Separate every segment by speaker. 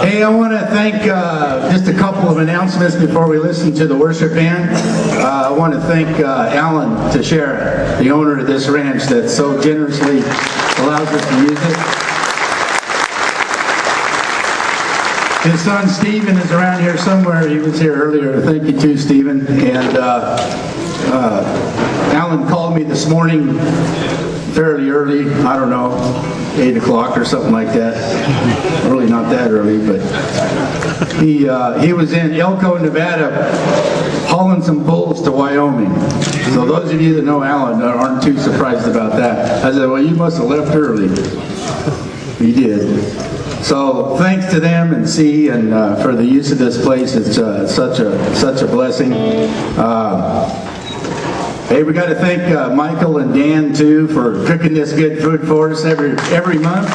Speaker 1: Hey, I want to thank just a couple of announcements before we listen to the worship band. I want to thank Alan Teixeira, the owner of this ranch that so generously allows us to use it. His son Stephen is around here somewhere. He was here earlier. Thank you too, Stephen. And Alan called me this morning fairly early, I don't know, 8 o'clock or something like that. Really not that early, but he was in Elko, Nevada, hauling some bulls to Wyoming. So those of you that know Alan aren't too surprised about that. I said, well, you must have left early. He did. So thanks to them and C and for the use of this place. It's such a blessing. Hey, we got to thank Michael and Dan too for cooking this good food for us every month.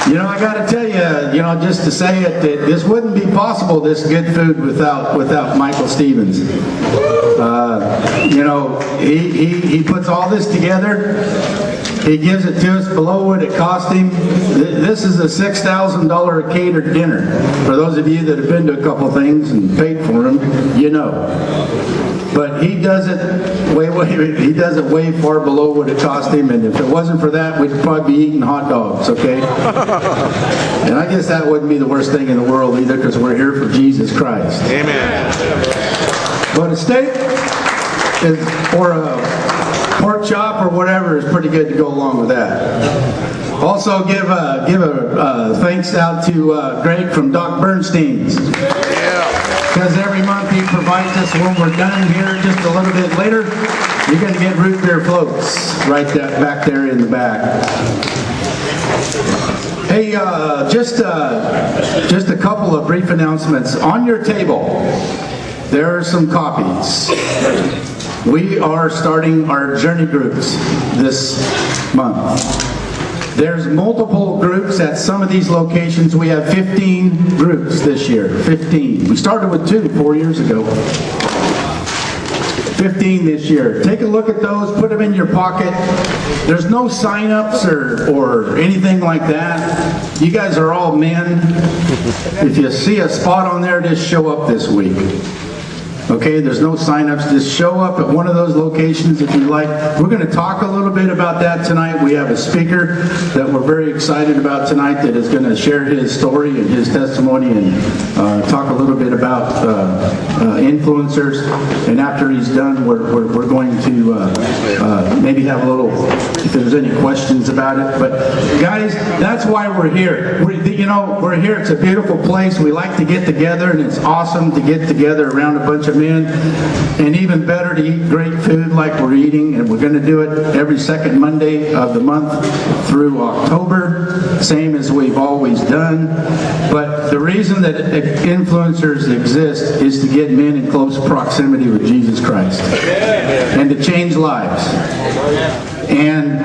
Speaker 1: You know, I got to tell you, just to say it, that this wouldn't be possible, this good food, without Michael Stevens. He puts all this together. He gives it to us below what it cost him. This is a $6,000 catered dinner. For those of you that have been to a couple things and paid for them, you know. But he does it way far below what it cost him, and if it wasn't for that, we'd probably be eating hot dogs, okay? And I guess that wouldn't be the worst thing in the world either, because we're here for Jesus Christ. Amen. But a steak or a pork chop or whatever is pretty good to go along with that. Also give a thanks out to Greg from Doc Bernstein's. Because every month he provides us, when we're done here just a little bit later, you're going to get root beer floats right back there in the back. Hey, just a couple of brief announcements. On your table, there are some copies. We are starting our journey groups this month. There's multiple groups at some of these locations. We have 15 groups this year. 15. We started with 2 4 years ago. 15 this year. Take a look at those. Put them in your pocket. There's no sign-ups or anything like that. You guys are all men. If you see a spot on there, just show up this week. Okay, there's no sign-ups. Just show up at one of those locations if you like. We're going to talk a little bit about that tonight. We have a speaker that we're very excited about tonight that is going to share his story and his testimony and talk a little bit about influencers. And after he's done, we're going to maybe have a little, if there's any questions about it. But guys, that's why we're here. We're here. It's a beautiful place. We like to get together, and it's awesome to get together around a bunch of men, and even better to eat great food like we're eating, and we're going to do it every second Monday of the month through October, same as we've always done. But the reason that influencers exist is to get men in close proximity with Jesus Christ and to change lives. And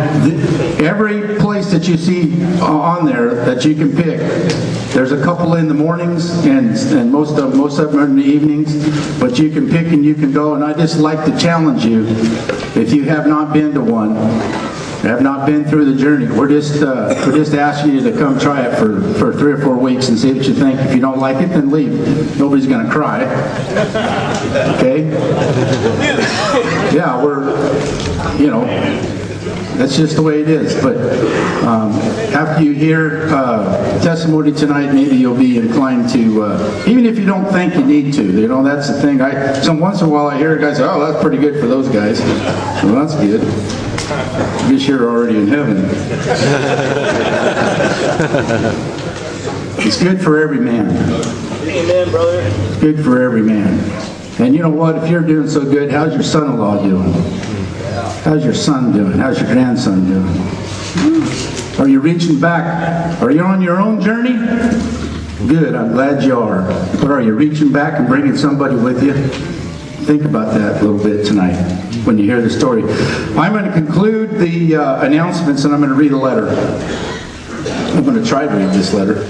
Speaker 1: every place that you see on there that you can pick, there's a couple in the mornings and most of them are in the evenings, but you can pick and you can go. And I just like to challenge you, if you have not been to one, have not been through the journey, we're just asking you to come try it for 3 or 4 weeks and see what you think. If you don't like it, then leave. Nobody's going to cry. Okay? Yeah, that's just the way it is. But after you hear testimony tonight, maybe you'll be inclined to, even if you don't think you need to, that's the thing. Once in a while I hear a guy say, oh, that's pretty good for those guys. Well, that's good. I guess you're already in heaven. It's good for every man.
Speaker 2: Amen, brother.
Speaker 1: It's good for every man. And you know what? If you're doing so good, how's your son-in-law doing? How's your son doing? How's your grandson doing? Are you reaching back? Are you on your own journey? Good, I'm glad you are. But are you reaching back and bringing somebody with you? Think about that a little bit tonight when you hear the story. I'm going to conclude the announcements, and I'm going to read a letter. I'm going to try to read this letter.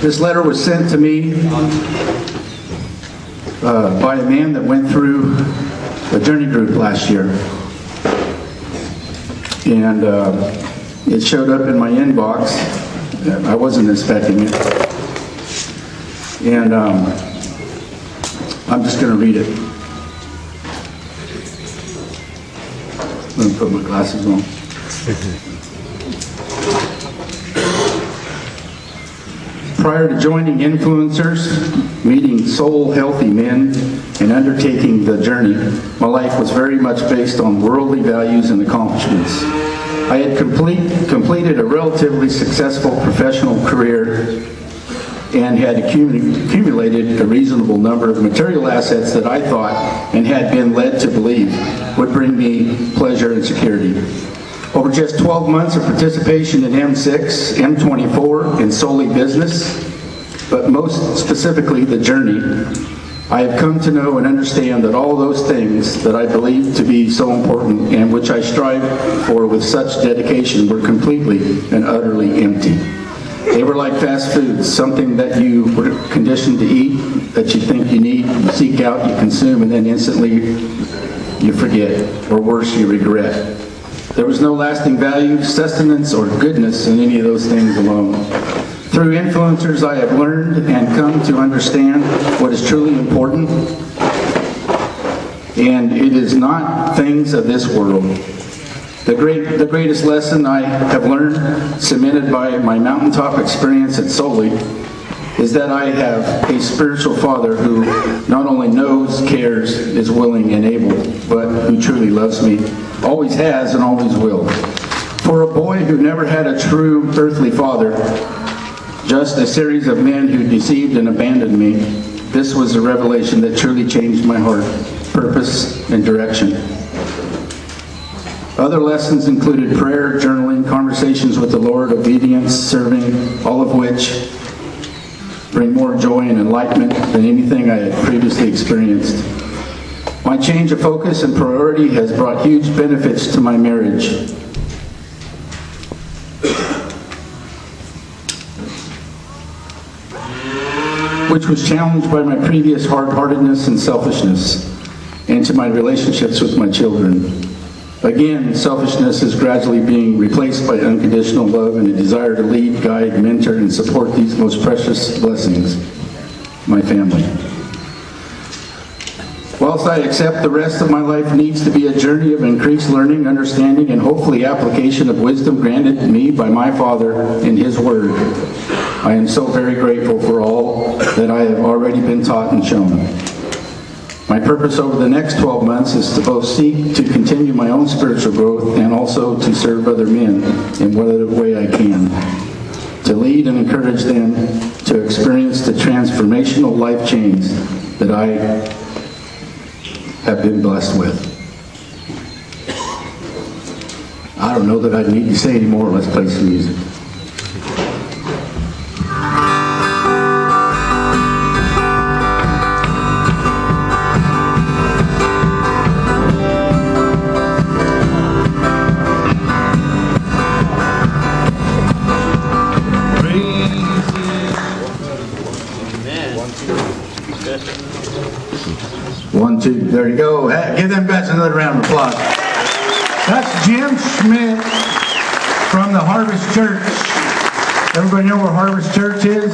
Speaker 1: This letter was sent to me by a man that went through a journey group last year. and it showed up in my inbox. I wasn't expecting it. And I'm just going to read it. Let me put my glasses on. Prior to joining influencers, meeting soul-healthy men, and undertaking the journey, my life was very much based on worldly values and accomplishments. I had completed a relatively successful professional career and had accumulated a reasonable number of material assets that I thought and had been led to believe would bring me pleasure and security. Over just 12 months of participation in M6, M24, and solely business, but most specifically the journey, I have come to know and understand that all those things that I believe to be so important and which I strive for with such dedication were completely and utterly empty. They were like fast food, something that you were conditioned to eat, that you think you need, you seek out, you consume, and then instantly you forget, or worse, you regret. There was no lasting value, sustenance, or goodness in any of those things alone. Through influencers, I have learned and come to understand what is truly important, and it is not things of this world. The greatest lesson I have learned, cemented by my mountaintop experience at Soli, is that I have a spiritual father who not only knows, cares, is willing and able, but who truly loves me, always has and always will. For a boy who never had a true earthly father, just a series of men who deceived and abandoned me, this was a revelation that truly changed my heart, purpose, and direction. Other lessons included prayer, journaling, conversations with the Lord, obedience, serving, all of which bring more joy and enlightenment than anything I had previously experienced. My change of focus and priority has brought huge benefits to my marriage. Which was challenged by my previous hard-heartedness and selfishness, and to my relationships with my children. Again, selfishness is gradually being replaced by unconditional love and a desire to lead, guide, mentor, and support these most precious blessings, my family. Whilst I accept the rest of my life needs to be a journey of increased learning, understanding, and hopefully application of wisdom granted me by my Father in His Word, I am so very grateful for all that I have already been taught and shown. My purpose over the next 12 months is to both seek to continue my own spiritual growth and also to serve other men in whatever way I can, to lead and encourage them to experience the transformational life change that I have been blessed with. I don't know that I need to say any more. Let's play some music. One, two, there you go. Hey, give them guys another round of applause. That's Jim Schmidt from the Harvest Church. Everybody know where Harvest Church is?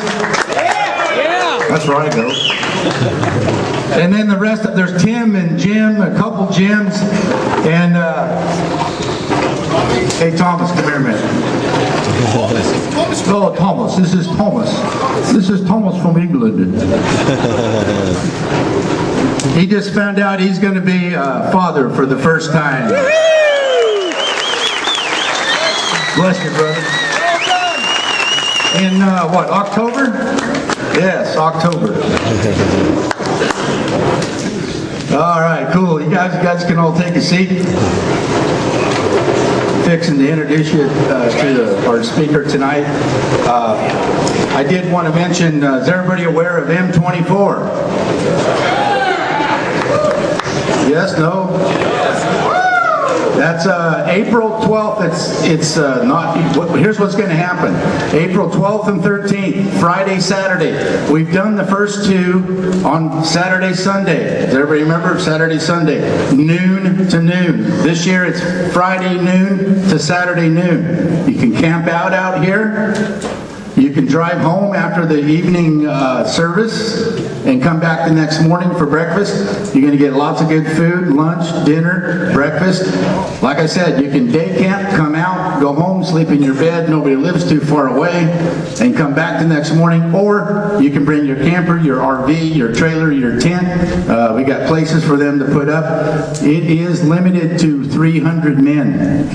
Speaker 1: Yeah! That's where I go. And then the rest, there's Tim and Jim, a couple Jims, and hey Thomas, come here a minute. Oh, Thomas, this is Thomas. This is Thomas from England. He just found out he's going to be a father for the first time. Bless you, brother. In what, October? Yes, October. All right, cool. You guys can all take a seat. Fixing to introduce you to our speaker tonight. I did want to mention, is everybody aware of M24? Yes, no? That's April 12th. It's not. Here's what's going to happen. April 12th and 13th, Friday, Saturday. We've done the first two on Saturday, Sunday. Does everybody remember? Saturday, Sunday, noon to noon. This year it's Friday noon to Saturday noon. You can camp out here. You can drive home after the evening service and come back the next morning for breakfast. You're going to get lots of good food, lunch, dinner, breakfast. Like I said, you can day camp, come out, go home, sleep in your bed, nobody lives too far away, and come back the next morning. Or you can bring your camper, your RV, your trailer, your tent. We got places for them to put up. It is limited to 300 men.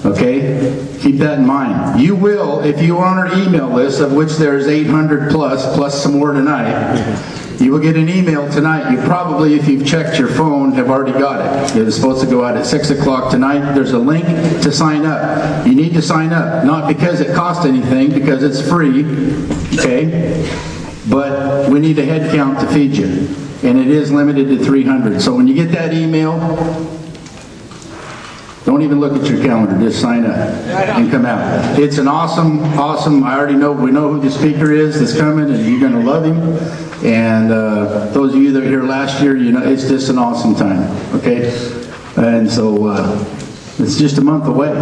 Speaker 1: Okay? Keep that in mind. You will, if you are on our email list, of which there's 800 plus some more tonight, you will get an email tonight. You probably, if you've checked your phone, have already got it. It was supposed to go out at 6 o'clock tonight. There's a link to sign up. You need to sign up, not because it costs anything, because it's free, okay? But we need a head count to feed you. And it is limited to 300. So when you get that email, don't even look at your calendar, just sign up and come out. It's an awesome, I already know, we know who the speaker is that's coming, and you're going to love him. And those of you that were here last year, you know, it's just an awesome time, okay? And so it's just a month away,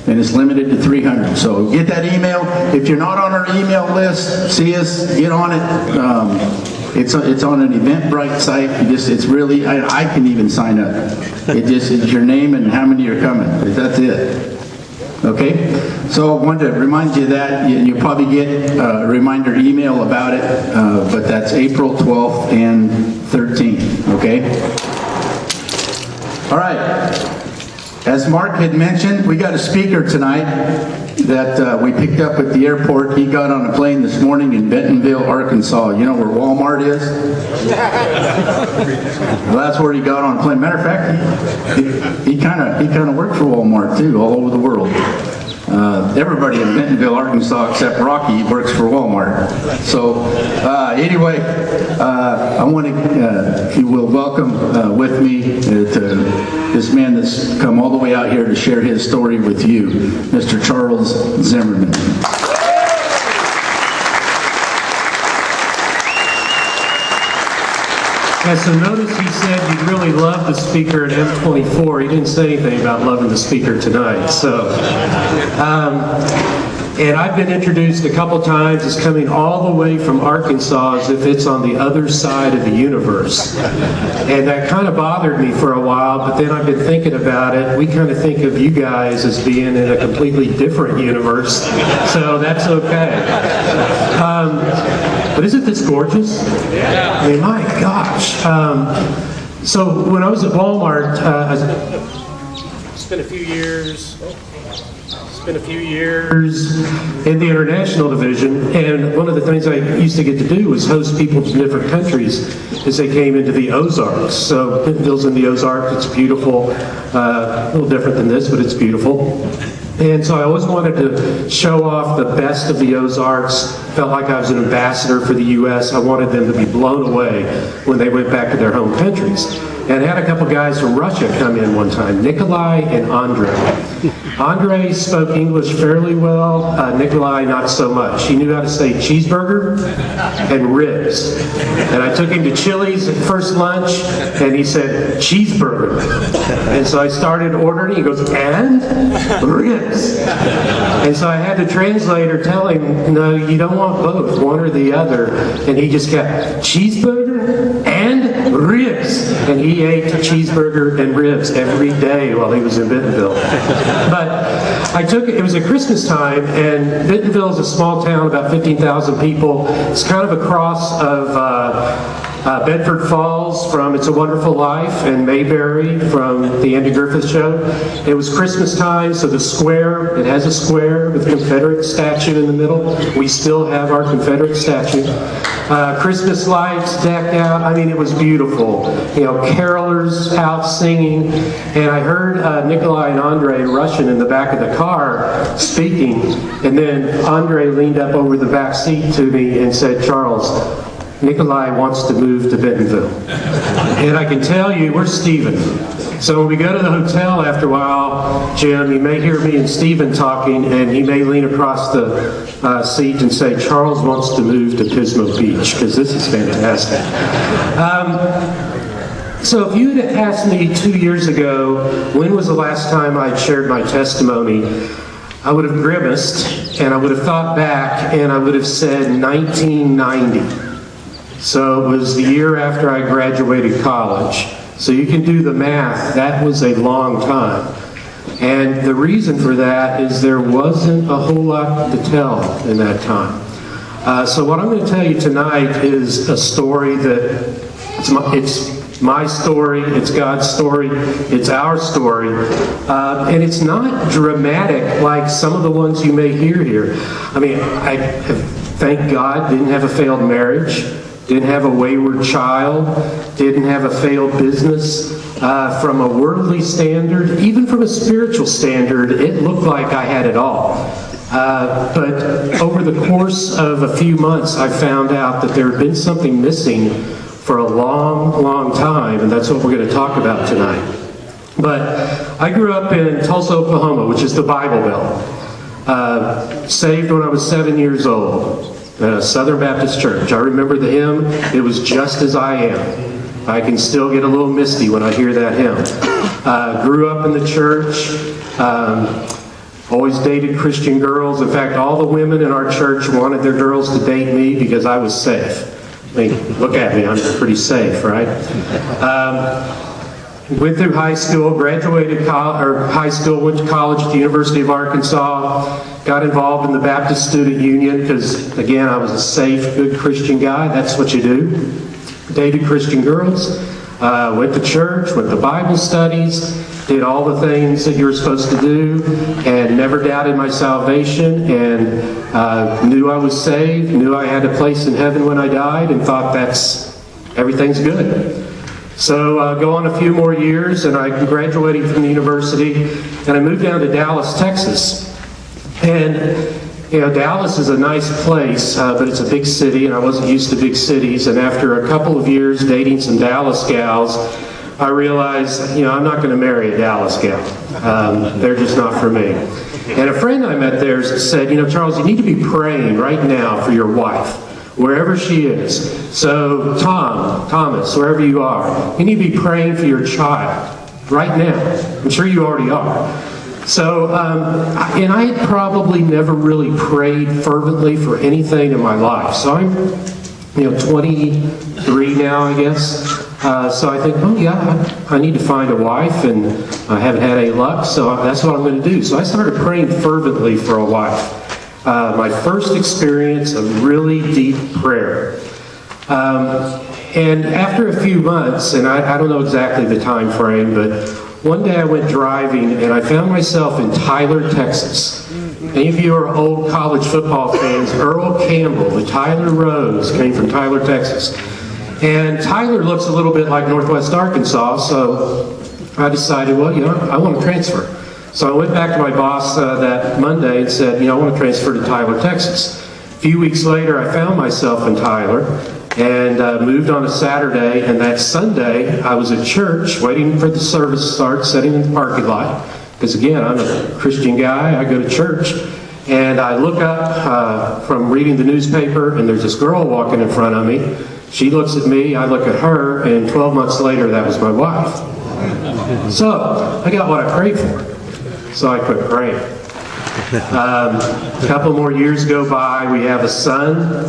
Speaker 1: and it's limited to 300. So get that email. If you're not on our email list, see us, get on it. It's on an Eventbrite site. It's really, I can even sign up. It just is your name and how many are coming. That's it. Okay? So I wanted to remind you of that. You'll probably get a reminder email about it, but that's April 12th and 13th. Okay? All right. As Mark had mentioned, we got a speaker tonight that we picked up at the airport. He got on a plane this morning in Bentonville, Arkansas. You know where Walmart is? Well, that's where he got on a plane. Matter of fact, he kind of worked for Walmart too, all over the world. Everybody in Bentonville, Arkansas, except Rocky, works for Walmart. So anyway, I want to, if you will, welcome with me to this man that's come all the way out here to share his story with you, Mr. Charles Zimmerman.
Speaker 3: Yeah, so notice he said he really loved the speaker at M24. He didn't say anything about loving the speaker tonight. So, and I've been introduced a couple times as coming all the way from Arkansas as if it's on the other side of the universe. And that kind of bothered me for a while, but then I've been thinking about it. We kind of think of you guys as being in a completely different universe, so that's okay. But isn't this gorgeous? I mean, my gosh. So when I was at Walmart, I spent a few years in the international division, and one of the things I used to get to do was host people from different countries as they came into the Ozarks. So Bentonville's in the Ozarks. It's beautiful, a little different than this, but it's beautiful. And so I always wanted to show off the best of the Ozarks. Felt like I was an ambassador for the U.S. I wanted them to be blown away when they went back to their home countries. And I had a couple guys from Russia come in one time, Nikolai and Andre. Andre spoke English fairly well, Nikolai not so much. He knew how to say cheeseburger and ribs. And I took him to Chili's at first lunch, and he said, cheeseburger. And so I started ordering, he goes, and ribs. And so I had the translator tell him, no, you don't want both, one or the other. And he just kept, cheeseburger and ribs. And he ate cheeseburger and ribs every day while he was in Bentonville. But I took it was at Christmas time, and Bentonville is a small town, about 15,000 people. It's kind of across of Bedford Falls from It's a Wonderful Life and Mayberry from the Andy Griffith Show. It was Christmas time, so the square, it has a square with a Confederate statue in the middle. We still have our Confederate statue. Christmas lights decked out. I mean, it was beautiful. You know, carolers out singing. And I heard Nikolai and Andre Russian in the back of the car speaking. And then Andre leaned up over the back seat to me and said, Charles, Nikolai wants to move to Bentonville. And I can tell you, where's Stephen? So when we go to the hotel after a while, Jim, you may hear me and Stephen talking, and he may lean across the seat and say, Charles wants to move to Pismo Beach, because this is fantastic. So if you had asked me 2 years ago, when was the last time I'd shared my testimony, I would have grimaced, and I would have thought back, and I would have said 1990. So it was the year after I graduated college. So you can do the math. That was a long time. And the reason for that is there wasn't a whole lot to tell in that time. So what I'm going to tell you tonight is a story that it's my story, it's God's story, it's our story, and it's not dramatic like some of the ones you may hear here. I mean, thank God, didn't have a failed marriage, didn't have a wayward child, didn't have a failed business. From a worldly standard, even from a spiritual standard, it looked like I had it all. But over the course of a few months, I found out that there had been something missing for a long, long time, and that's what we're going to talk about tonight. But I grew up in Tulsa, Oklahoma, which is the Bible Belt. Saved when I was 7 years old. Southern Baptist Church. I remember the hymn, "It was just as I am." I can still get a little misty when I hear that hymn. Grew up in the church. Always dated Christian girls. In fact, all the women in our church wanted their girls to date me because I was safe. I mean, look at me, I'm pretty safe, right? Went through high school, graduated high school, went to college at the University of Arkansas, got involved in the Baptist Student Union because, again, I was a safe, good Christian guy. That's what you do. Dated Christian girls, went to church, went to Bible studies, did all the things that you're supposed to do, and never doubted my salvation, and knew I was saved, knew I had a place in heaven when I died, and thought everything's good. So go on a few more years, and I graduated from the university, and I moved down to Dallas, Texas. And Dallas is a nice place, but it's a big city, and I wasn't used to big cities. And after a couple of years dating some Dallas gals, I realized, I'm not going to marry a Dallas gal. They're just not for me. And a friend I met there said, Charles, you need to be praying right now for your wife, wherever she is. So Thomas, wherever you are, you need to be praying for your child right now. I'm sure you already are. So, and I had probably never really prayed fervently for anything in my life. So I'm, 23 now, I guess. So I think, I need to find a wife, and I haven't had any luck, so that's what I'm going to do. So I started praying fervently for a wife. My first experience of really deep prayer. And after a few months, and I don't know exactly the time frame, but one day I went driving and I found myself in Tyler, Texas. Any of you are old college football fans, Earl Campbell, the Tyler Rose, came from Tyler, Texas. And Tyler looks a little bit like Northwest Arkansas, so I decided, I want to transfer. So I went back to my boss that Monday and said, I want to transfer to Tyler, Texas. A few weeks later, I found myself in Tyler and moved on a Saturday, and that Sunday I was at church waiting for the service to start, sitting in the parking lot, because again, I'm a Christian guy, I go to church, and I look up from reading the newspaper, and there's this girl walking in front of me. She looks at me, I look at her, and 12 months later, that was my wife. So, I got what I prayed for, so I quit praying. A couple more years go by, we have a son.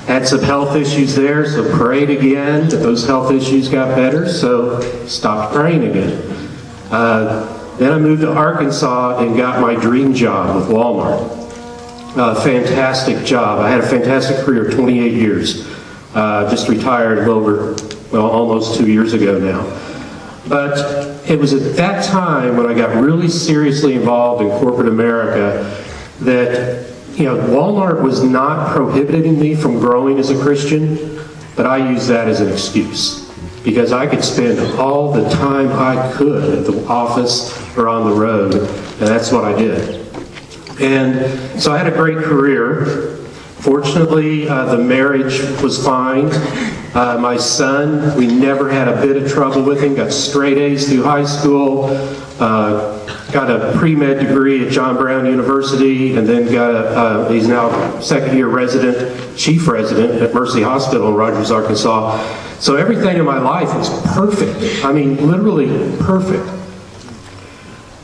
Speaker 3: Had some health issues there, so prayed again, but those health issues got better, so stopped praying again. Then I moved to Arkansas and got my dream job with Walmart. Fantastic job. I had a fantastic career, 28 years. Just retired almost 2 years ago now. But it was at that time when I got really seriously involved in corporate America that Walmart was not prohibiting me from growing as a Christian, but I used that as an excuse because I could spend all the time I could at the office or on the road, and that's what I did. And so I had a great career. Fortunately, the marriage was fine. My son, we never had a bit of trouble with him, got straight A's through high school, got a pre-med degree at John Brown University, and then he's now second-year chief resident at Mercy Hospital in Rogers, Arkansas. So everything in my life was perfect. I mean, literally perfect.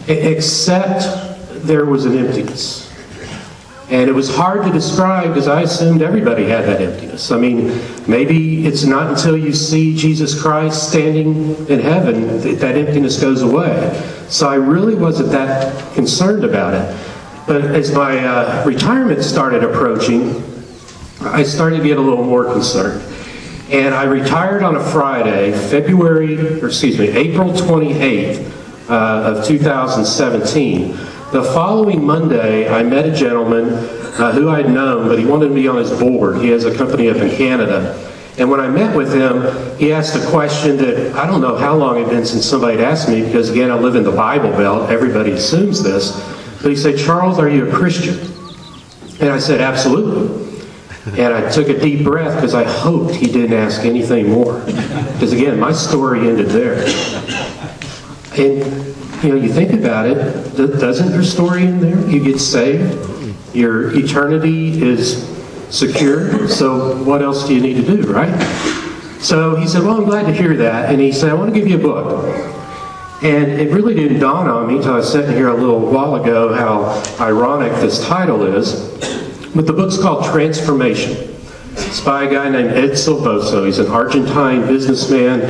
Speaker 3: Except there was an emptiness. And it was hard to describe because I assumed everybody had that emptiness. I mean, maybe it's not until you see Jesus Christ standing in heaven that emptiness goes away. So I really wasn't that concerned about it. But as my retirement started approaching, I started to get a little more concerned. And I retired on a Friday, April 28th of 2017. The following Monday, I met a gentleman who I'd known, but he wanted to be on his board. He has a company up in Canada. And when I met with him, he asked a question that I don't know how long it had been since somebody had asked me, because again, I live in the Bible Belt. Everybody assumes this. But he said, "Charles, are you a Christian?" And I said, "Absolutely." And I took a deep breath because I hoped he didn't ask anything more. Because again, my story ended there. And you know, you think about it, doesn't your story end there? You get saved, your eternity is secure, so what else do you need to do, right? So he said, "Well, I'm glad to hear that." And he said, "I want to give you a book." And it really didn't dawn on me until I was sitting here a little while ago how ironic this title is. But the book's called Transformation. It's by a guy named Ed Silvoso. He's an Argentine businessman.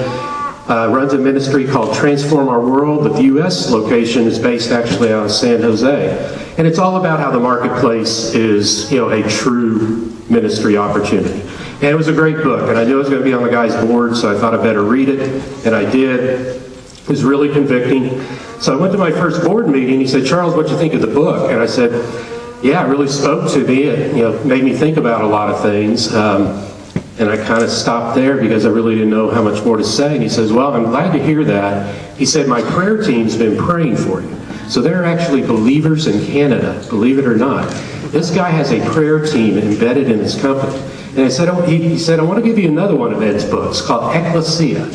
Speaker 3: Runs a ministry called Transform Our World. The U.S. location is based actually out of San Jose. And it's all about how the marketplace is, a true ministry opportunity. And it was a great book. And I knew I was going to be on the guy's board, so I thought I'd better read it. And I did. It was really convicting. So I went to my first board meeting. He said, "Charles, what'd you think of the book?" And I said, "Yeah, it really spoke to me. It made me think about a lot of things." And I kind of stopped there because I really didn't know how much more to say. And he says, "Well, I'm glad to hear that." He said, "My prayer team's been praying for you." So there are actually believers in Canada, believe it or not. This guy has a prayer team embedded in his company. And I said, he said, "I want to give you another one of Ed's books called Ecclesia."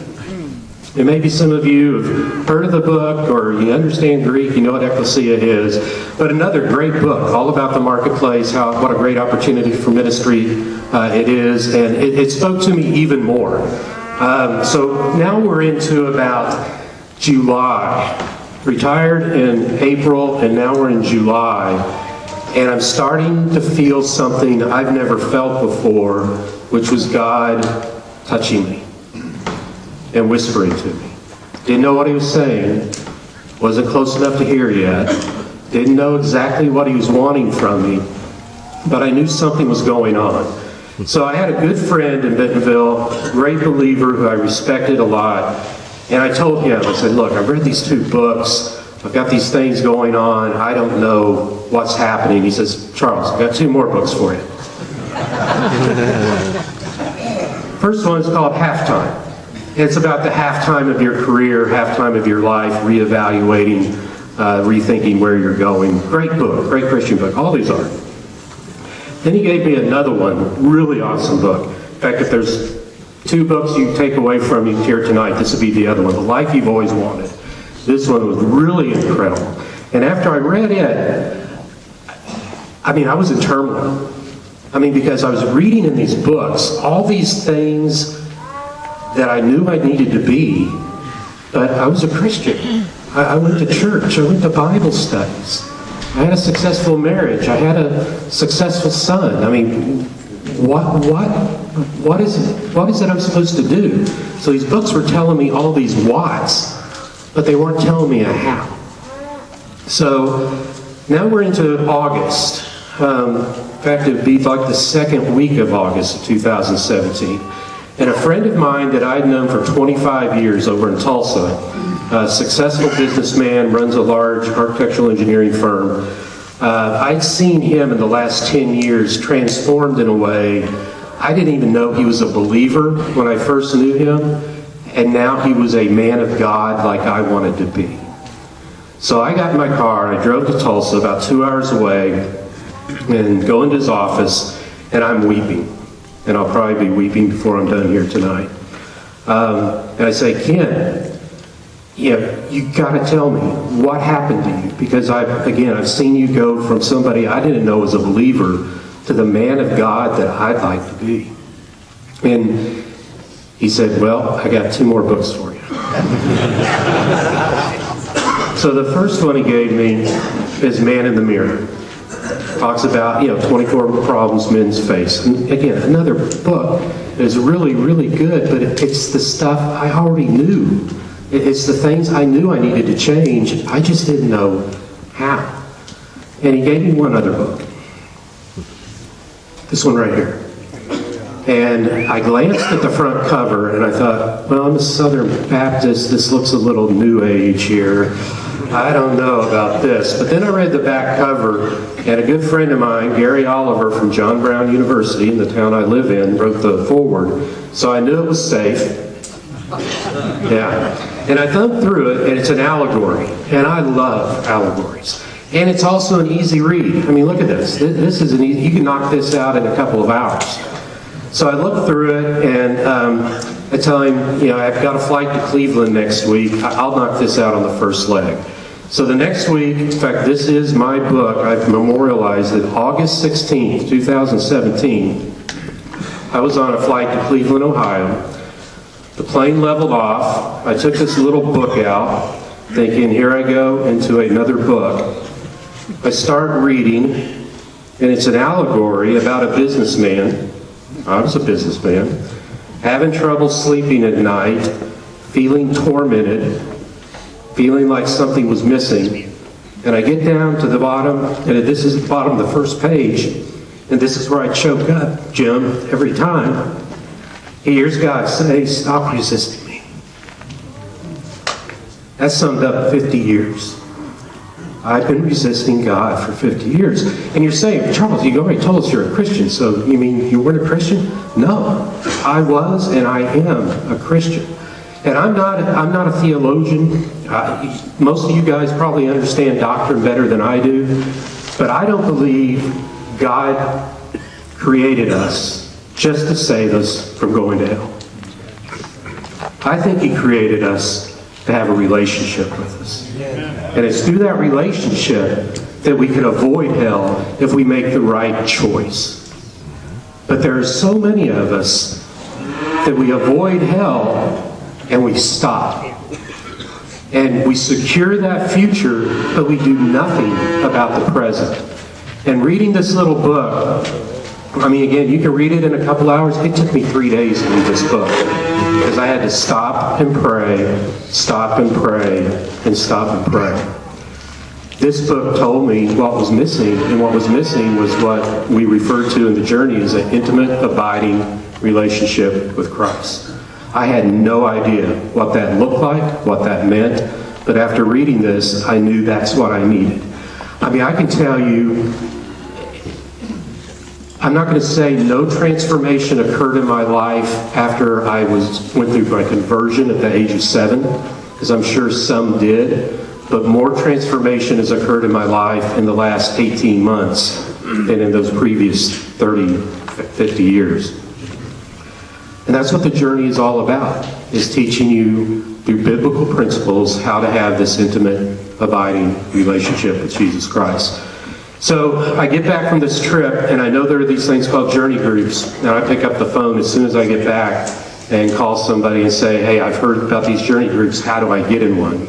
Speaker 3: And maybe some of you have heard of the book or you understand Greek, you know what Ecclesia is. But another great book, all about the marketplace, what a great opportunity for ministry it is. And it spoke to me even more. So now we're into about July. Retired in April, and now we're in July. And I'm starting to feel something I've never felt before, which was God touching me and whispering to me. Didn't know what he was saying, wasn't close enough to hear yet, didn't know exactly what he was wanting from me, but I knew something was going on. So I had a good friend in Bentonville, great believer who I respected a lot, and I told him, I said, "Look, I've read these 2 books, I've got these things going on, I don't know what's happening." He says, "Charles, I've got 2 more books for you." First one's called Halftime. It's about the halftime of your career, halftime of your life, reevaluating, rethinking where you're going. Great book, great Christian book. All these are. Then he gave me another one, really awesome book. In fact, if there's 2 books you take away from you here tonight, this would be the other one, The Life You've Always Wanted. This one was really incredible. And after I read it, I was in turmoil. Because I was reading in these books all these things that I knew I needed to be, but I was a Christian. I went to church, I went to Bible studies. I had a successful marriage, I had a successful son. What is it I'm supposed to do? So these books were telling me all these whats, but they weren't telling me a how. So now we're into August. In fact, it would be like the second week of August of 2017. And a friend of mine that I'd known for 25 years over in Tulsa, a successful businessman, runs a large architectural engineering firm. I'd seen him in the last 10 years transformed in a way I didn't even know he was a believer when I first knew him, and now he was a man of God like I wanted to be. So I got in my car and I drove to Tulsa, about 2 hours away, and go into his office. and I'm weeping. And I'll probably be weeping before I'm done here tonight. And I say, Ken, you got to tell me what happened to you, because I've seen you go from somebody I didn't know was a believer to the man of God that I'd like to be. And he said, well, I got 2 more books for you. So the first one he gave me is Man in the Mirror. Talks about, 24 problems men face. And again, another book that is really, really good, but it's the stuff I already knew. It's the things I knew I needed to change. I just didn't know how. And he gave me one other book. This one right here. And I glanced at the front cover and I thought, well, I'm a Southern Baptist. This looks a little New Age here. I don't know about this. But then I read the back cover, and a good friend of mine, Gary Oliver from John Brown University in the town I live in, wrote the foreword. So I knew it was safe. Yeah. And I thumbed through it, and it's an allegory. And I love allegories. And it's also an easy read. I mean, look at this. This is an easy, you can knock this out in a couple of hours. So I looked through it, and I tell him, I've got a flight to Cleveland next week. I'll knock this out on the first leg. So the next week, in fact, this is my book. I've memorialized it. August 16th, 2017. I was on a flight to Cleveland, Ohio. The plane leveled off. I took this little book out, thinking, here I go into another book. I start reading, and it's an allegory about a businessman. I was a businessman, having trouble sleeping at night, feeling tormented, feeling like something was missing. And I get down to the bottom, and this is the bottom of the first page, and this is where I choke up, Jim, every time. He hears God say, stop resisting me. That summed up 50 years. I've been resisting God for 50 years. And you're saying, Charles, you already told us you're a Christian, so you mean you weren't a Christian? No, I was and I am a Christian. And I'm not a theologian. Most of you guys probably understand doctrine better than I do. But I don't believe God created us just to save us from going to hell. I think he created us to have a relationship with us. And it's through that relationship that we can avoid hell if we make the right choice. But there are so many of us that we avoid hell and we stop. And we secure that future, but we do nothing about the present. And reading this little book, I mean, again, you can read it in a couple hours. It took me 3 days to read this book, because I had to stop and pray, stop and pray, and stop and pray. This book told me what was missing, and what was missing was what we refer to in the journey as an intimate, abiding relationship with Christ. I had no idea what that looked like, what that meant, but after reading this, I knew that's what I needed. I mean, I can tell you, I'm not going to say no transformation occurred in my life after I went through my conversion at the age of 7, because I'm sure some did, but more transformation has occurred in my life in the last 18 months than in those previous 30, 50 years. And that's what the journey is all about, is teaching you through biblical principles how to have this intimate, abiding relationship with Jesus Christ. So I get back from this trip, and I know there are these things called journey groups, and I pick up the phone as soon as I get back and call somebody and say, hey, I've heard about these journey groups, how do I get in one?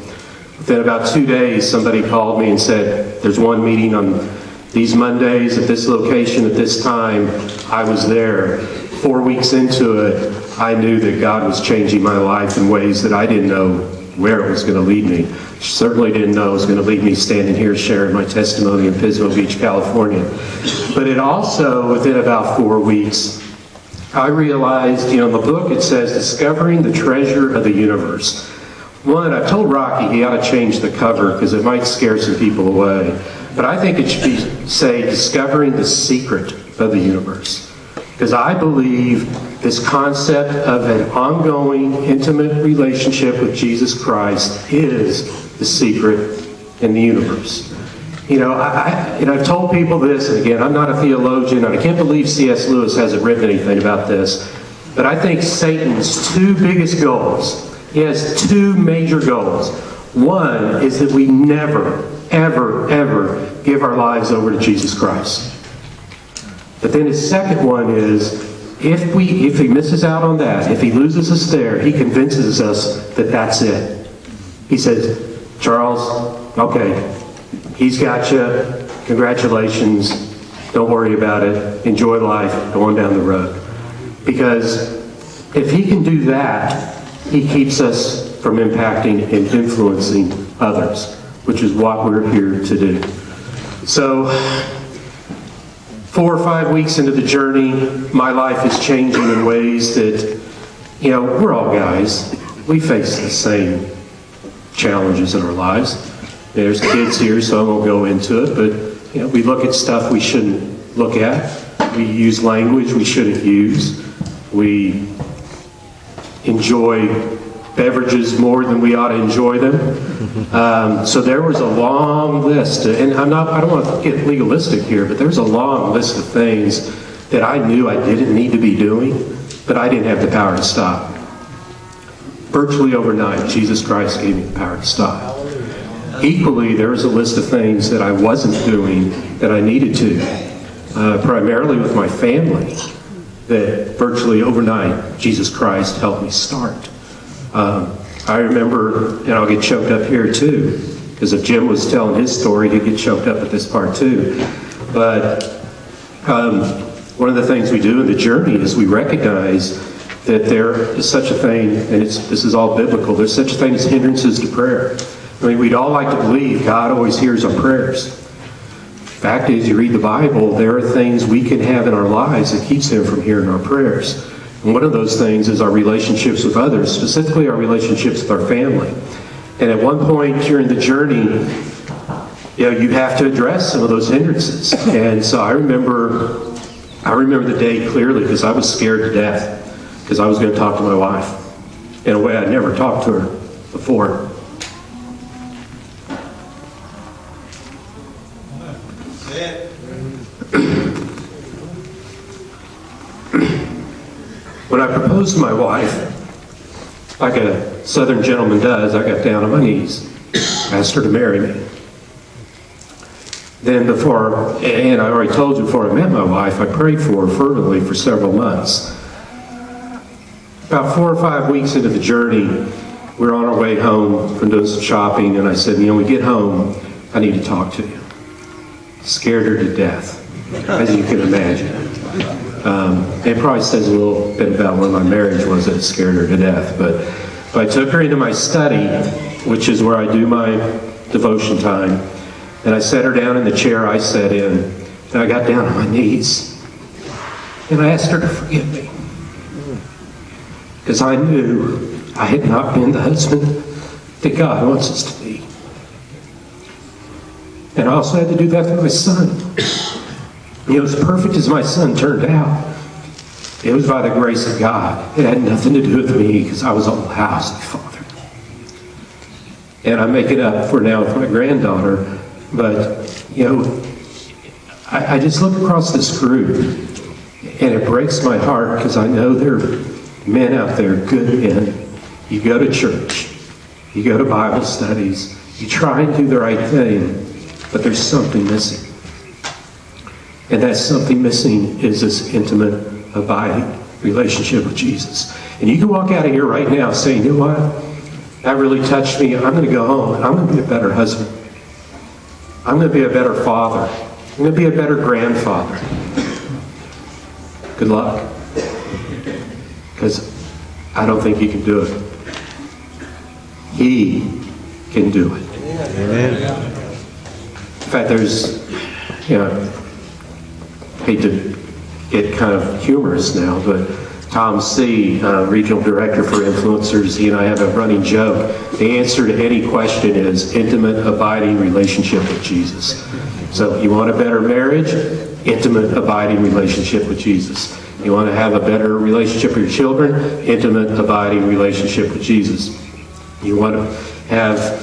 Speaker 3: Within about 2 days, somebody called me and said, there's one meeting on these Mondays at this location at this time. I was there. 4 weeks into it, I knew that God was changing my life in ways that I didn't know where it was going to lead me. Certainly didn't know it was going to lead me standing here sharing my testimony in Pismo Beach, California. But it also, within about 4 weeks, I realized, in the book it says, discovering the treasure of the universe. One, I told Rocky he ought to change the cover because it might scare some people away. But I think it should say, discovering the secret of the universe. Because I believe this concept of an ongoing, intimate relationship with Jesus Christ is the secret in the universe. You know, I've told people this, and again, I'm not a theologian, and I can't believe C.S. Lewis hasn't written anything about this, but I think Satan's two biggest goals, he has two major goals. One is that we never, ever, ever give our lives over to Jesus Christ. But then his second one is, if he misses out on that, if he loses us there, he convinces us that that's it. He says, Charles, okay, he's got you. Congratulations. Don't worry about it. Enjoy life. Go on down the road. Because if he can do that, he keeps us from impacting and influencing others, which is what we're here to do. So, 4 or 5 weeks into the journey, my life is changing in ways that, you know, we're all guys. We face the same challenges in our lives. There's kids here, so I won't go into it, but you know, we look at stuff we shouldn't look at. We use language we shouldn't use. We enjoy beverages more than we ought to enjoy them. So there was a long list, and I don't want to get legalistic here, but there's a long list of things that I knew I didn't need to be doing, but I didn't have the power to stop. Virtually overnight, Jesus Christ gave me the power to stop. Equally, there was a list of things that I wasn't doing that I needed to, primarily with my family, that virtually overnight, Jesus Christ helped me start. I remember, and I'll get choked up here too, because if Jim was telling his story, he'd get choked up at this part too. But one of the things we do in the journey is we recognize that there is such a thing, and this is all biblical, there's such a thing as hindrances to prayer. I mean, we'd all like to believe God always hears our prayers. The fact is, you read the Bible, there are things we can have in our lives that keeps Him from hearing our prayers. And one of those things is our relationships with others, specifically our relationships with our family. And at one point during the journey, you know, you have to address some of those hindrances. And so I remember the day clearly because I was scared to death because I was going to talk to my wife in a way I'd never talked to her before. When I proposed to my wife, like a Southern gentleman does, I got down on my knees, asked her to marry me. Then and I already told you before I met my wife, I prayed for her fervently for several months. About 4 or 5 weeks into the journey, we were on our way home from doing some shopping, and I said, you know, when we get home, I need to talk to you. Scared her to death, as you can imagine. It probably says a little bit about where my marriage was that it scared her to death. But I took her into my study, which is where I do my devotion time, and I set her down in the chair I sat in, and I got down on my knees, and I asked her to forgive me. Because I knew I had not been the husband that God wants us to be. And I also had to do that for my son. You know, as perfect as my son turned out, it was by the grace of God. It had nothing to do with me because I was a lousy father. And I make it up for now with my granddaughter. But, you know, I just look across this group and it breaks my heart because I know there are men out there, good men. You go to church, you go to Bible studies, you try and do the right thing, but there's something missing. And that something missing is this intimate, abiding relationship with Jesus. And you can walk out of here right now saying, you know what? That really touched me. I'm going to go home and I'm going to be a better husband. I'm going to be a better father. I'm going to be a better grandfather. Good luck. Because I don't think you can do it. He can do it.
Speaker 4: Amen.
Speaker 3: In fact, there's, you know, I hate to get kind of humorous now, but Tom C., Regional Director for Influencers, he and I have a running joke. The answer to any question is intimate, abiding relationship with Jesus. So you want a better marriage? Intimate, abiding relationship with Jesus. You want to have a better relationship with your children? Intimate, abiding relationship with Jesus. You want to have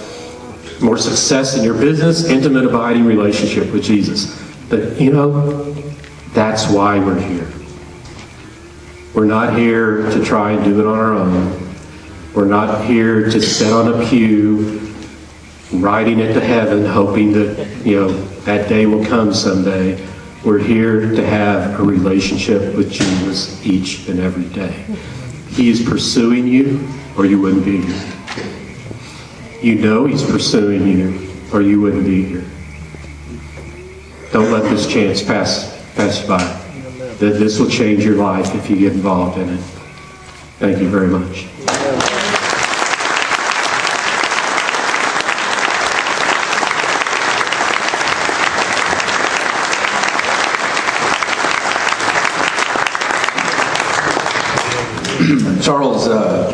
Speaker 3: more success in your business, intimate abiding relationship with Jesus. But you know, that's why we're here. We're not here to try and do it on our own. We're not here to sit on a pew, riding it to heaven, hoping that, you know, that day will come someday. We're here to have a relationship with Jesus each and every day. He is pursuing you, or you wouldn't be here. You know He's pursuing you, or you wouldn't be here. Don't let this chance pass you by. That this will change your life if you get involved in it. Thank you very much.
Speaker 1: Charles, I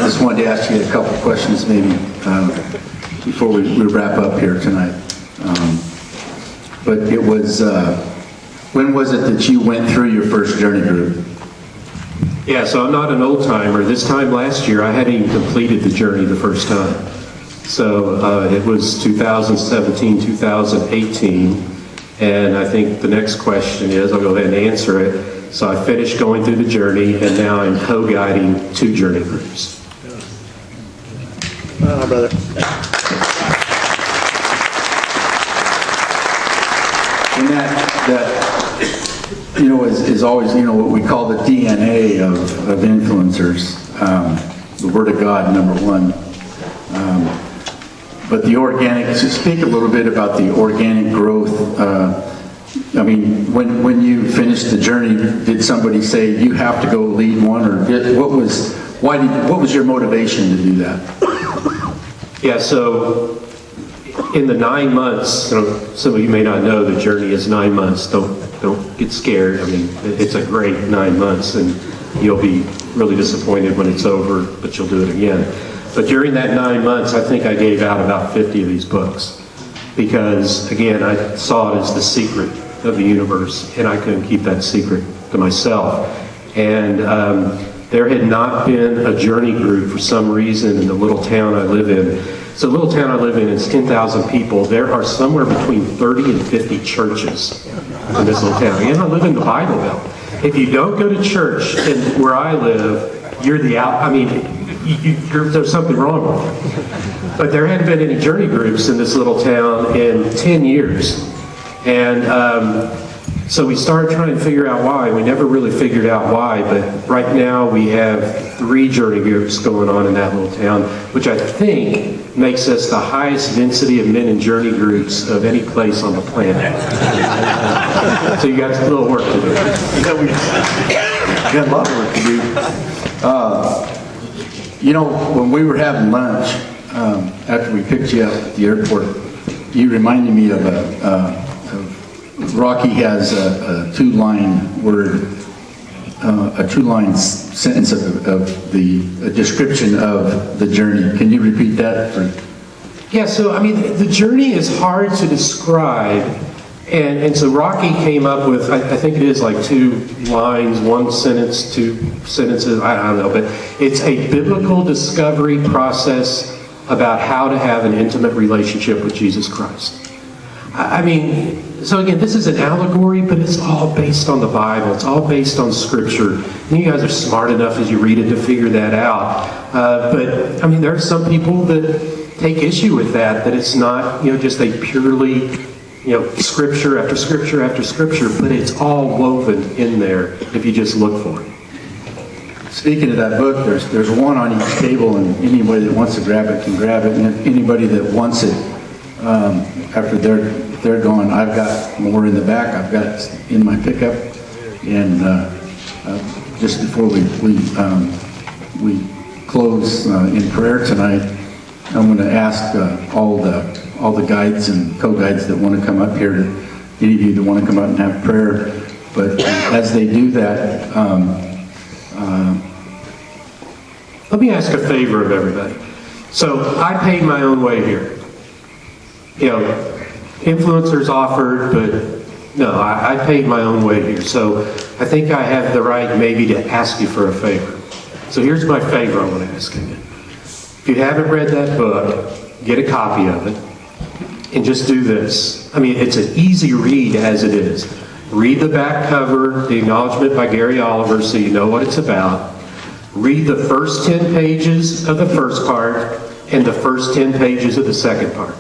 Speaker 1: just wanted to ask you a couple questions maybe before we wrap up here tonight. But it was, when was it that you went through your first journey group?
Speaker 3: Yeah, so I'm not an old timer. This time last year, I hadn't even completed the journey the first time. So it was 2017, 2018, and I think the next question is, I'll go ahead and answer it. So I finished going through the journey, and now I'm co-guiding 2 journey groups.
Speaker 2: Oh, brother.
Speaker 1: And that you know, is always, you know, what we call the DNA of influencers. The Word of God, number 1. But the organic, so speak a little bit about the organic growth. I mean, when you finished the journey, did somebody say you have to go lead one, or what was your motivation to do that?
Speaker 3: Yeah, so in the 9 months, you know, some of you may not know the journey is 9 months. Don't get scared. I mean, it's a great 9 months, and you'll be really disappointed when it's over, but you'll do it again. But during that 9 months, I think I gave out about 50 of these books because, again, I saw it as the secret of the universe, and I couldn't keep that secret to myself. And there had not been a journey group for some reason in the little town I live in. So the little town I live in is 10,000 people. There are somewhere between 30 and 50 churches in this little town. And I live in the Bible Belt. If you don't go to church in where I live, you're the out. I mean, there's something wrong with you. But there hadn't been any journey groups in this little town in 10 years. And so we started trying to figure out why. We never really figured out why, but right now we have 3 journey groups going on in that little town, which I think makes us the highest density of men in journey groups of any place on the planet. So you got a little work to do.
Speaker 1: Yeah, we got a lot of work to do. You know, when we were having lunch, after we picked you up at the airport, you reminded me of Rocky has a 2-line word, a 2-line sentence of the description of the journey. Can you repeat that?
Speaker 3: Yeah, so I mean, the journey is hard to describe, and so Rocky came up with, I think it is like 2 lines, 1 sentence, 2 sentences, I don't know, but it's a biblical discovery process about how to have an intimate relationship with Jesus Christ. I mean, so again, this is an allegory, but it's all based on the Bible. It's all based on Scripture. And you guys are smart enough as you read it to figure that out. But, I mean, there are some people that take issue with that it's not, you know, just a purely, you know, Scripture after Scripture after Scripture, but it's all woven in there if you just look for it.
Speaker 1: Speaking of that book, there's one on each table, and anybody that wants to grab it can grab it. And anybody that wants it, after they're gone, I've got more in the back. I've got in my pickup. And just before we close in prayer tonight, I'm going to ask all the guides and co-guides that want to come up here, any of you that want to come up and have prayer. But as they do that,
Speaker 3: let me ask a favor of everybody. So I paid my own way here. You know, influencers offered, but no, I paid my own way here. So I think I have the right maybe to ask you for a favor. So here's my favor I want to ask you. If you haven't read that book, get a copy of it, and just do this. I mean, it's an easy read as it is. Read the back cover, the acknowledgement by Gary Oliver, so you know what it's about. Read the first 10 pages of the first part and the first 10 pages of the second part.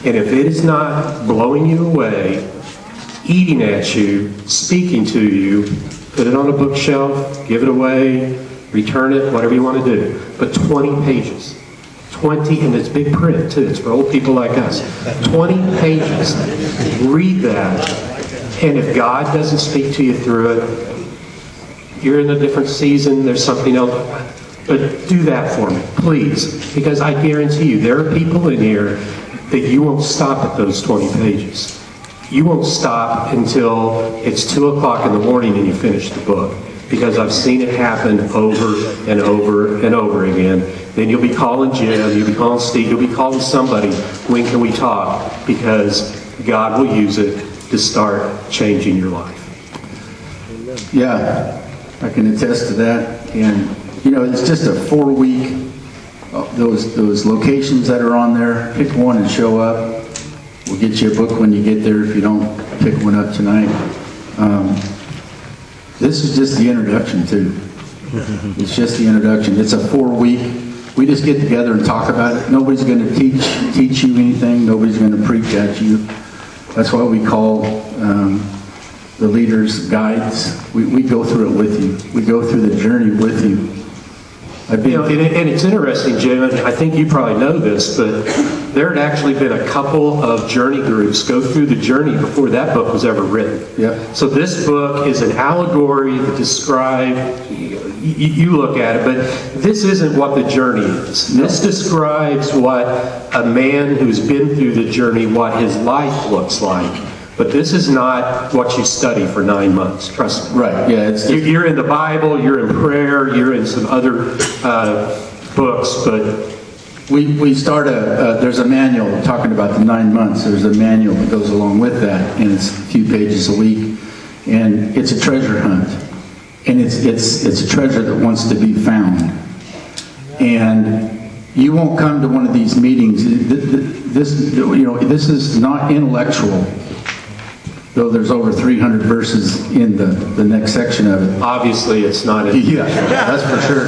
Speaker 3: And if it is not blowing you away, eating at you, speaking to you, put it on a bookshelf, give it away, return it, whatever you want to do. But 20 pages. 20, and it's big print too. It's for old people like us. 20 pages. Read that. And if God doesn't speak to you through it, you're in a different season, there's something else. But do that for me, please. Because I guarantee you, there are people in here that you won't stop at those 20 pages. You won't stop until it's 2 o'clock in the morning and you finish the book. Because I've seen it happen over and over and over again. Then you'll be calling Jim, you'll be calling Steve, you'll be calling somebody, when can we talk? Because God will use it to start changing your life.
Speaker 1: Yeah, I can attest to that. And, you know, it's just a 4-week, those locations that are on there, pick one and show up. We'll get you a book when you get there if you don't pick one up tonight. This is just the introduction, too. It's just the introduction. It's a 4-week. We just get together and talk about it. Nobody's going to teach you anything. Nobody's going to preach at you. That's why we call the leaders guides. We go through it with you. We go through the journey with you.
Speaker 3: And it's interesting, Jim, and I think you probably know this, but there had actually been a couple of journey groups go through the journey before that book was ever written.
Speaker 1: Yeah. So
Speaker 3: this book is an allegory that describes, you look at it, but this isn't what the journey is. This describes what a man who's been through the journey, what his life looks like. But this is not what you study for 9 months, trust me.
Speaker 1: Right, yeah.
Speaker 3: You're in the Bible, you're in prayer, you're in some other books, but...
Speaker 1: We start there's a manual talking about the 9 months. There's a manual that goes along with that, and it's a few pages a week. And it's a treasure hunt. And it's a treasure that wants to be found. And you won't come to one of these meetings. This is not intellectual. Though there's over 300 verses in the next section of it.
Speaker 3: Obviously, it's not.
Speaker 1: Yeah, that's for sure.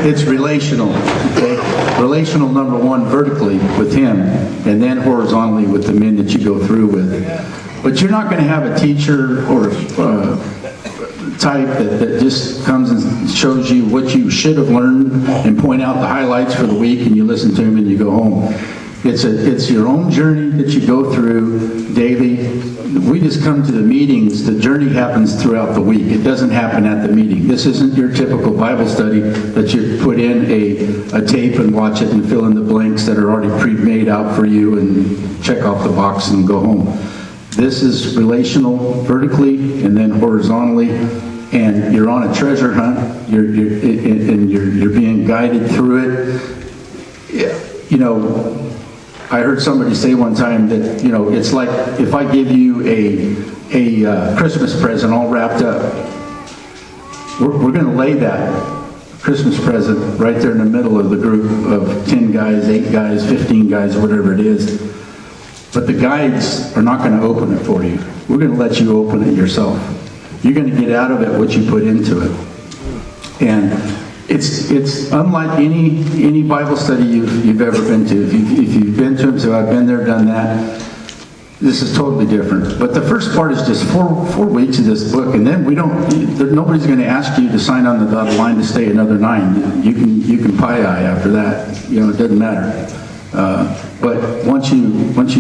Speaker 1: It's relational. Okay? Relational, number one, vertically with Him, and then horizontally with the men that you go through with. But you're not going to have a teacher or type that just comes and shows you what you should have learned and point out the highlights for the week, and you listen to him and you go home. It's your own journey that you go through daily. We just come to the meetings. The journey happens throughout the week. It doesn't happen at the meeting. This isn't your typical Bible study that you put in a tape and watch it and fill in the blanks that are already pre-made out for you and check off the box and go home. This is relational vertically and then horizontally, and you're on a treasure hunt. You're being guided through it. You know, I heard somebody say one time that, it's like if I give you a Christmas present all wrapped up, we're going to lay that Christmas present right there in the middle of the group of 10 guys, 8 guys, 15 guys, whatever it is. But the guides are not going to open it for you. We're going to let you open it yourself. You're going to get out of it what you put into it. And it's unlike any Bible study you've ever been to. If you've been to them, so I've been there, done that. This is totally different. But the first part is just four weeks of this book, and then nobody's going to ask you to sign on the dotted line to stay another 9. You can pie-eye after that. It doesn't matter. But once you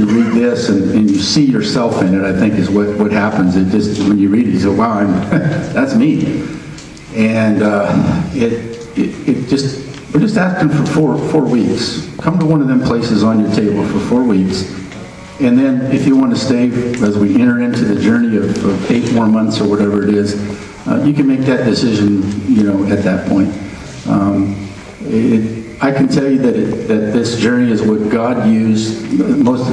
Speaker 1: read this and you see yourself in it, I think is what happens. It just, when you read it, you say, wow, that's me. And we're just asking for 4 weeks. Come to one of them places on your table for 4 weeks. And then if you want to stay as we enter into the journey of 8 more months or whatever it is, you can make that decision, at that point. I can tell you that this journey is what God used.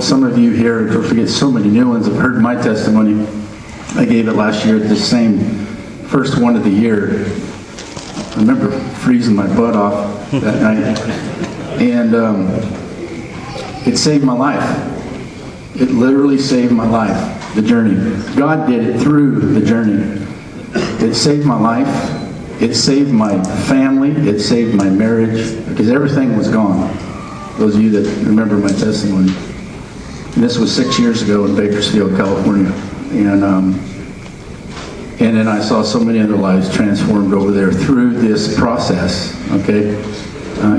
Speaker 1: Some of you here, don't forget, so many new ones have heard my testimony. I gave it last year at the same first one of the year. I remember freezing my butt off that night. And It saved my life. It literally saved my life, the journey. God did it through the journey. It saved my life. It saved my family. It saved my marriage, because everything was gone. Those of you that remember my testimony. And this was 6 years ago in Bakersfield, California. And then I saw so many other lives transformed over there through this process, okay?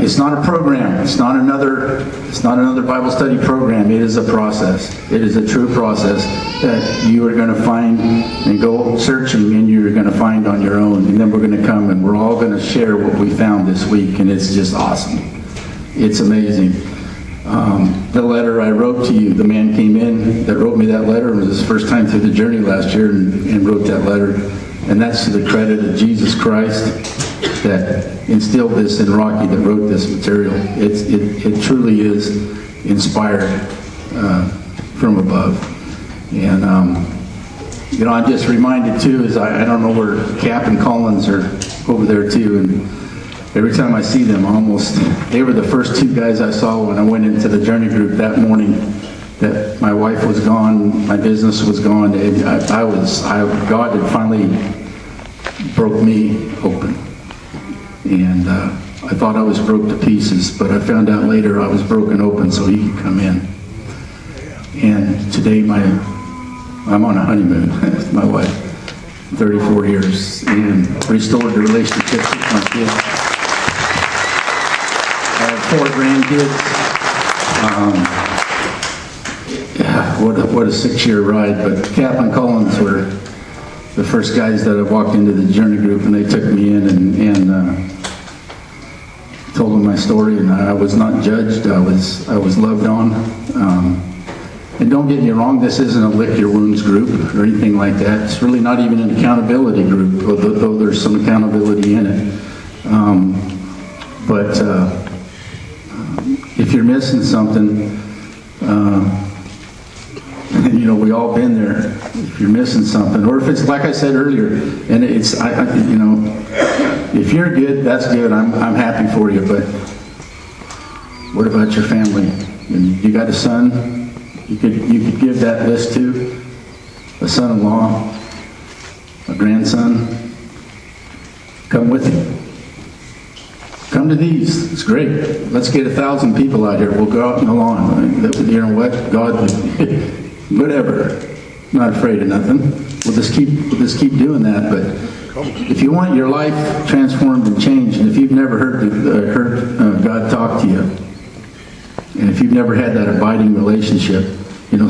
Speaker 1: It's not a program. It's not another Bible study program. It is a process. It is a true process that you are going to find and go searching, and you're going to find on your own. And then we're going to come and we're all going to share what we found this week, and it's just awesome. It's amazing. The letter I wrote to you, the man came in that wrote me that letter. It was his first time through the journey last year and wrote that letter. And that's to the credit of Jesus Christ that instilled this in Rocky, that wrote this material. It truly is inspired from above. And, I'm just reminded too, is I don't know where Cap and Collins are over there too. And every time I see them, they were the first two guys I saw when I went into the journey group that morning. That my wife was gone, my business was gone, and God had finally broke me open. And I thought I was broke to pieces, but I found out later I was broken open so he could come in. And today I'm on a honeymoon with my wife, 34 years, and restored the relationships with my kids. I have 4 grandkids. What a 6-year ride. But Cap and Collins were the first guys that I walked into the journey group, and they took me in and told them my story, and I was not judged. I was loved on. And don't get me wrong, this isn't a lick your wounds group or anything like that. It's really not even an accountability group, though there's some accountability in it. But if you're missing something, we all been there. If you're missing something, or if it's like I said earlier, and it's if you're good, that's good. I'm happy for you. But what about your family? You got a son? You could give that list to a son-in-law, a grandson. Come with you. Come to these. It's great. Let's get 1,000 people out here. We'll go out on the lawn. You know what? God, whatever. Not afraid of nothing. We'll just keep doing that. But if you want your life transformed and changed, and if you've never heard God talk to you, and if you've never had that abiding relationship,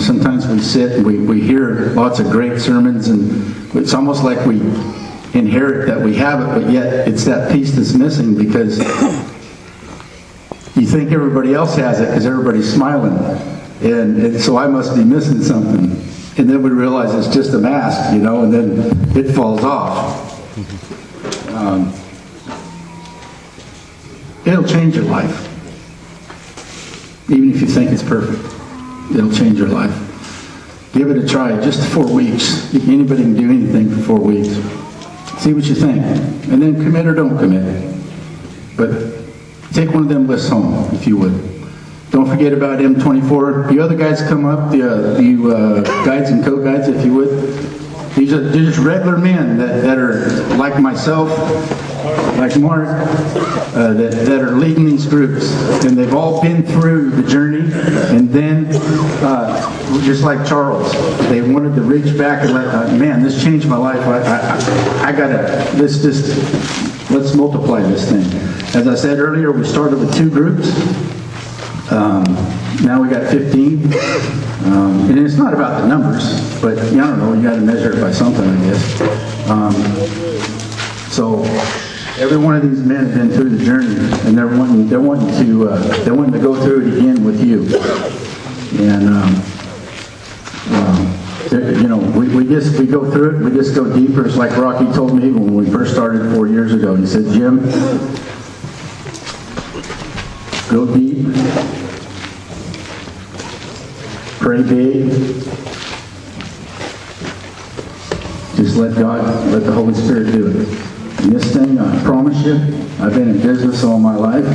Speaker 1: sometimes we sit and we hear lots of great sermons, and it's almost like we inherit that we have it, but yet it's that piece that's missing, because you think everybody else has it because everybody's smiling, and so I must be missing something. And then we realize it's just a mask, and then it falls off. It'll change your life. Even if you think it's perfect, it'll change your life. Give it a try, just 4 weeks. Anybody can do anything for 4 weeks. See what you think, and then commit or don't commit. But take one of them lists home, if you would. Don't forget about M24. You other guys come up, you guides and co-guides, if you would. These are just regular men that are like myself, like Mark, that are leading these groups. And they've all been through the journey. And then, just like Charles, they wanted to reach back and let, man, this changed my life. Let's multiply this thing. As I said earlier, we started with 2 groups. Now we got 15. And it's not about the numbers, but I don't know, you got to measure it by something, I guess. So every one of these men have been through the journey, and they're wanting to go through it again with you. And we go through it. We just go deeper. It's like Rocky told me when we first started 4 years ago. He said, "Jim, go deep, pray big, just let the Holy Spirit do it. And this thing, I promise you, I've been in business all my life,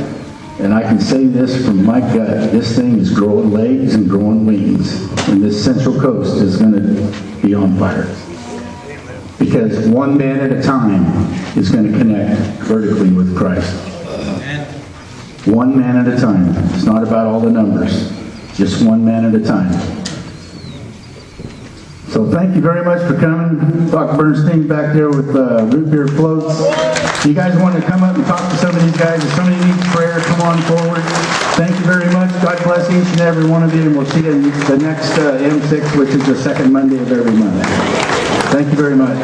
Speaker 1: And I can say this from my gut, this thing is growing legs and growing wings. And this Central Coast is going to be on fire. Because one man at a time is going to connect vertically with Christ. One man at a time. It's not about all the numbers. Just one man at a time. So thank you very much for coming. Dr. Bernstein back there with root beer floats. If you guys want to come up and talk to some of these guys, if somebody needs prayer, come on forward. Thank you very much. God bless each and every one of you, and we'll see you in the next M6, which is the second Monday of every month. Thank you very much.